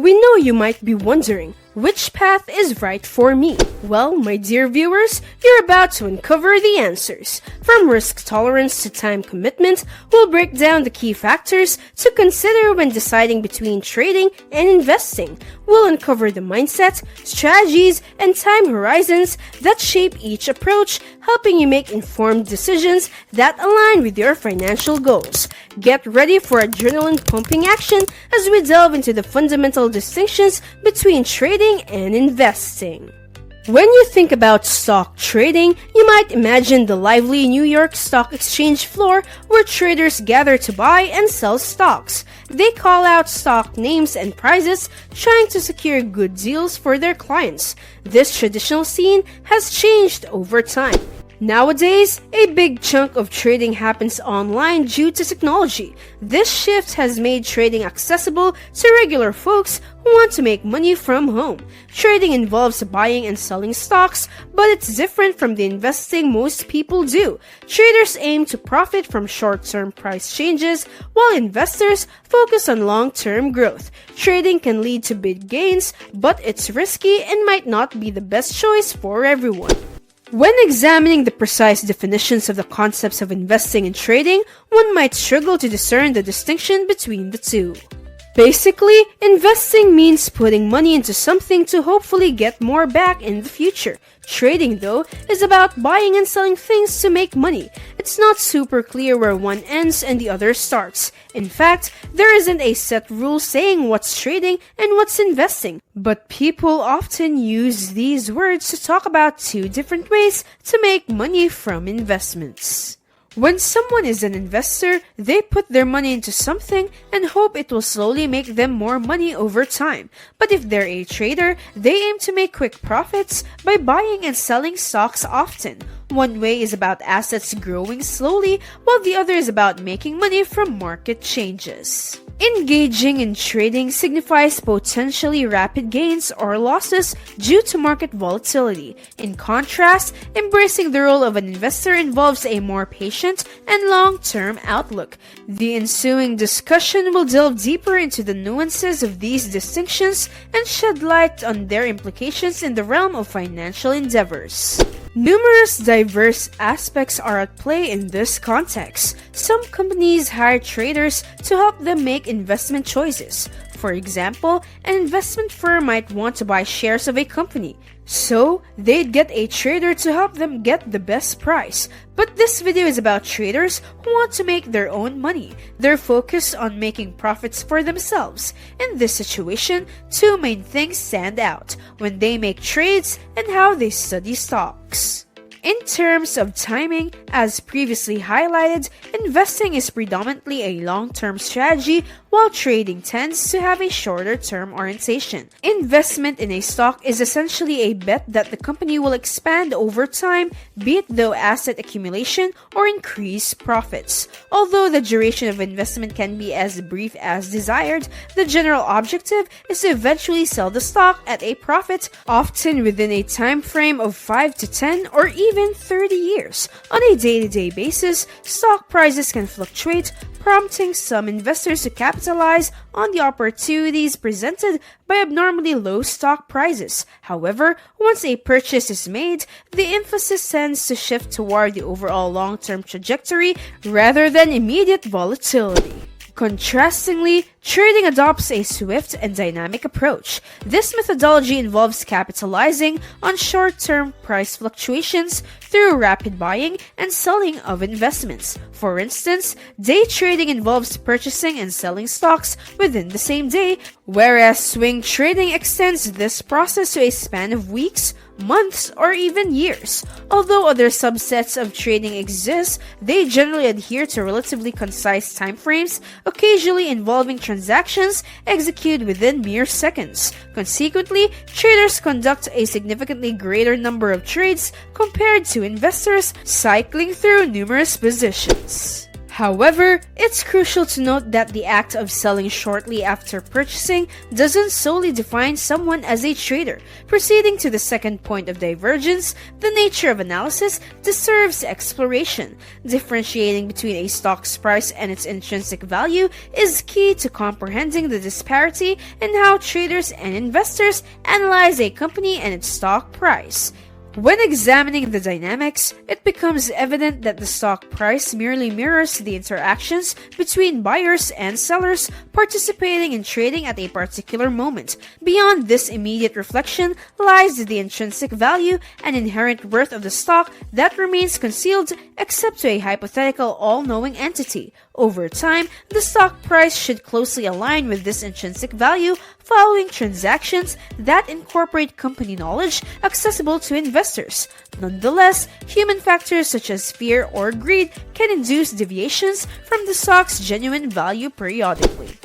We know you might be wondering, which path is right for me? Well, my dear viewers, you're about to uncover the answers. From risk tolerance to time commitment, we'll break down the key factors to consider when deciding between trading and investing. We'll uncover the mindset, strategies, and time horizons that shape each approach, helping you make informed decisions that align with your financial goals. Get ready for adrenaline-pumping action as we delve into the fundamental distinctions between trading and investing. When you think about stock trading, you might imagine the lively New York Stock Exchange floor where traders gather to buy and sell stocks. They call out stock names and prices, trying to secure good deals for their clients. This traditional scene has changed over time. Nowadays, a big chunk of trading happens online due to technology. This shift has made trading accessible to regular folks who want to make money from home. Trading involves buying and selling stocks, but it's different from the investing most people do. Traders aim to profit from short-term price changes, while investors focus on long-term growth. Trading can lead to big gains, but it's risky and might not be the best choice for everyone. When examining the precise definitions of the concepts of investing and trading, one might struggle to discern the distinction between the two. Basically, investing means putting money into something to hopefully get more back in the future. Trading, though, is about buying and selling things to make money. It's not super clear where one ends and the other starts. In fact, there isn't a set rule saying what's trading and what's investing. But people often use these words to talk about two different ways to make money from investments. When someone is an investor, they put their money into something and hope it will slowly make them more money over time. But if they're a trader, they aim to make quick profits by buying and selling stocks often. One way is about assets growing slowly, while the other is about making money from market changes. Engaging in trading signifies potentially rapid gains or losses due to market volatility. In contrast, embracing the role of an investor involves a more patient and long-term outlook. The ensuing discussion will delve deeper into the nuances of these distinctions and shed light on their implications in the realm of financial endeavors. Numerous diverse aspects are at play in this context. Some companies hire traders to help them make investment choices. For example, an investment firm might want to buy shares of a company, so they'd get a trader to help them get the best price. But this video is about traders who want to make their own money. They're focused on making profits for themselves. In this situation, two main things stand out: when they make trades and how they study stocks. In terms of timing, as previously highlighted, investing is predominantly a long-term strategy, while trading tends to have a shorter-term orientation. Investment in a stock is essentially a bet that the company will expand over time, be it through asset accumulation or increased profits. Although the duration of investment can be as brief as desired, the general objective is to eventually sell the stock at a profit, often within a time frame of 5 to 10 or even 30 years. On a day-to-day basis, stock prices can fluctuate, prompting some investors to capitalize on the opportunities presented by abnormally low stock prices. However, once a purchase is made, the emphasis tends to shift toward the overall long-term trajectory rather than immediate volatility. Contrastingly, trading adopts a swift and dynamic approach. This methodology involves capitalizing on short-term price fluctuations through rapid buying and selling of investments. For instance, day trading involves purchasing and selling stocks within the same day, whereas swing trading extends this process to a span of weeks, months, or even years. Although other subsets of trading exist, they generally adhere to relatively concise timeframes, occasionally involving transactions executed within mere seconds. Consequently, traders conduct a significantly greater number of trades compared to investors cycling through numerous positions. However, it's crucial to note that the act of selling shortly after purchasing doesn't solely define someone as a trader. Proceeding to the second point of divergence, the nature of analysis deserves exploration. Differentiating between a stock's price and its intrinsic value is key to comprehending the disparity in how traders and investors analyze a company and its stock price. When examining the dynamics, it becomes evident that the stock price merely mirrors the interactions between buyers and sellers participating in trading at a particular moment. Beyond this immediate reflection lies the intrinsic value and inherent worth of the stock that remains concealed except to a hypothetical all-knowing entity. Over time, the stock price should closely align with this intrinsic value following transactions that incorporate company knowledge accessible to investors. Nonetheless, human factors such as fear or greed can induce deviations from the stock's genuine value periodically.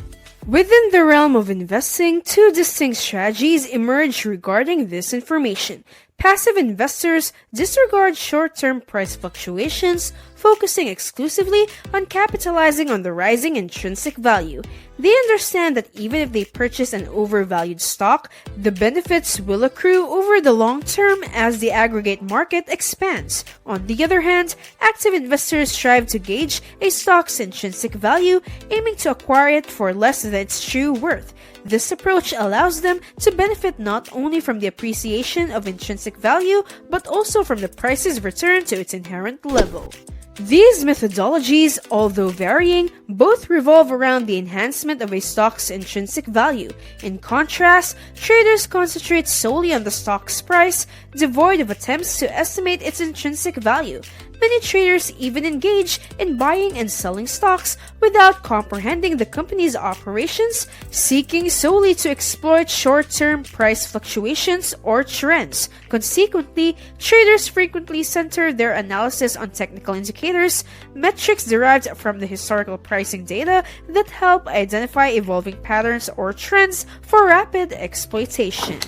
Within the realm of investing, two distinct strategies emerge regarding this information. Passive investors disregard short-term price fluctuations, focusing exclusively on capitalizing on the rising intrinsic value. They understand that even if they purchase an overvalued stock, the benefits will accrue over the long term as the aggregate market expands. On the other hand, active investors strive to gauge a stock's intrinsic value, aiming to acquire it for less than its true worth. This approach allows them to benefit not only from the appreciation of intrinsic value, but also from the price's return to its inherent level. These methodologies, although varying, both revolve around the enhancement of a stock's intrinsic value. In contrast, traders concentrate solely on the stock's price, devoid of attempts to estimate its intrinsic value. Many traders even engage in buying and selling stocks without comprehending the company's operations, seeking solely to exploit short-term price fluctuations or trends. Consequently, traders frequently center their analysis on technical indicators, metrics derived from the historical pricing data that help identify evolving patterns or trends for rapid exploitation.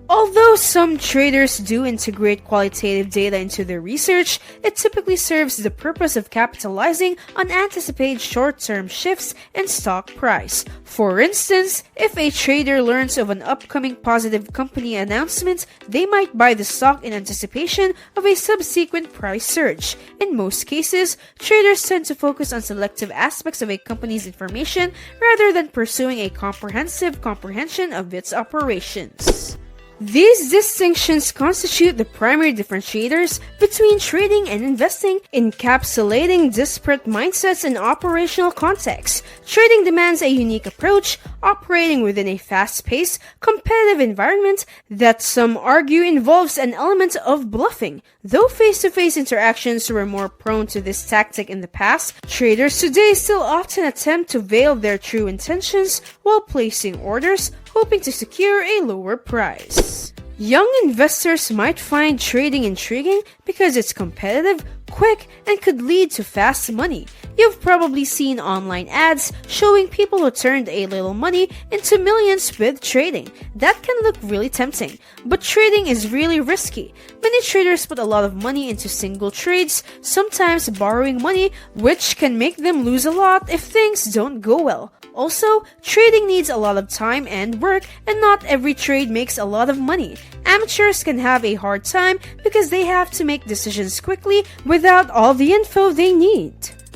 Although some traders do integrate qualitative data into their research, it typically serves the purpose of capitalizing on anticipated short-term shifts in stock price. For instance, if a trader learns of an upcoming positive company announcement, they might buy the stock in anticipation of a subsequent price surge. In most cases, traders tend to focus on selective aspects of a company's information rather than pursuing a comprehensive comprehension of its operations. These distinctions constitute the primary differentiators between trading and investing, encapsulating disparate mindsets and operational contexts. Trading demands a unique approach, operating within a fast-paced, competitive environment that some argue involves an element of bluffing. Though face-to-face interactions were more prone to this tactic in the past, traders today still often attempt to veil their true intentions while placing orders, hoping to secure a lower price. Young investors might find trading intriguing because it's competitive, quick, and could lead to fast money. You've probably seen online ads showing people who turned a little money into millions with trading. That can look really tempting, but trading is really risky. Many traders put a lot of money into single trades, sometimes borrowing money, which can make them lose a lot if things don't go well. Also, trading needs a lot of time and work, and not every trade makes a lot of money. Amateurs can have a hard time because they have to make decisions quickly without all the info they need.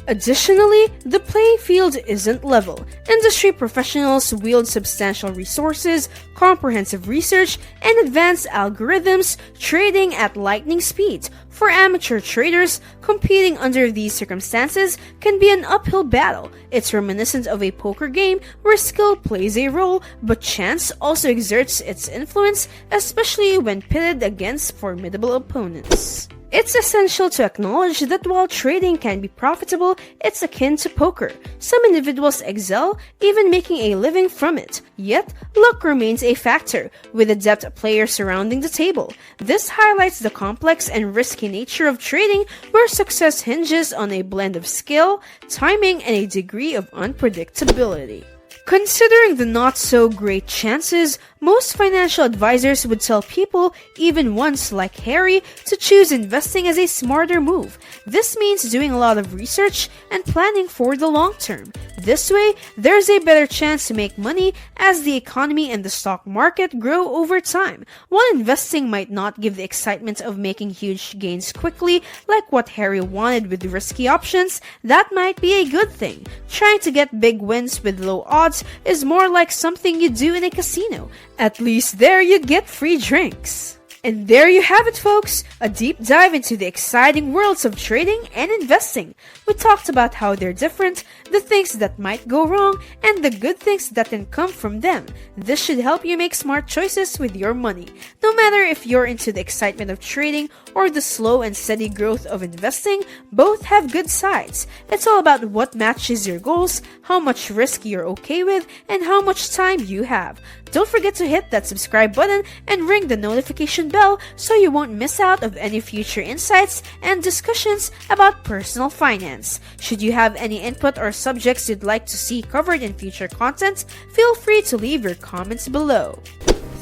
Additionally, the playing field isn't level. Industry professionals wield substantial resources, comprehensive research, and advanced algorithms, trading at lightning speed. For amateur traders, competing under these circumstances can be an uphill battle. It's reminiscent of a poker game where skill plays a role, but chance also exerts its influence, especially when pitted against formidable opponents. It's essential to acknowledge that while trading can be profitable, it's akin to poker. Some individuals excel, even making a living from it. Yet, luck remains a factor, with adept players surrounding the table. This highlights the complex and risky nature of trading, where success hinges on a blend of skill, timing, and a degree of unpredictability. Considering the not-so-great chances, most financial advisors would tell people, even ones like Harry, to choose investing as a smarter move. This means doing a lot of research and planning for the long term. This way, there's a better chance to make money as the economy and the stock market grow over time. While investing might not give the excitement of making huge gains quickly, like what Harry wanted with risky options, that might be a good thing. Trying to get big wins with low odds is more like something you do in a casino. At least there you get free drinks. And there you have it, folks, a deep dive into the exciting worlds of trading and investing. We talked about how they're different, the things that might go wrong, and the good things that can come from them. This should help you make smart choices with your money. No matter if you're into the excitement of trading or the slow and steady growth of investing, both have good sides. It's all about what matches your goals, how much risk you're okay with, and how much time you have. Don't forget to hit that subscribe button and ring the notification bell so you won't miss out of any future insights and discussions about personal finance. Should you have any input or subjects you'd like to see covered in future content, feel free to leave your comments below.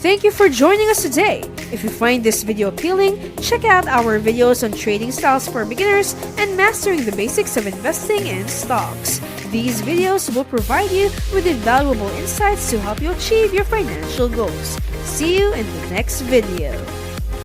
Thank you for joining us today. If you find this video appealing, check out our videos on trading styles for beginners and mastering the basics of investing in stocks. These videos will provide you with invaluable insights to help you achieve your financial goals. See you in the next video.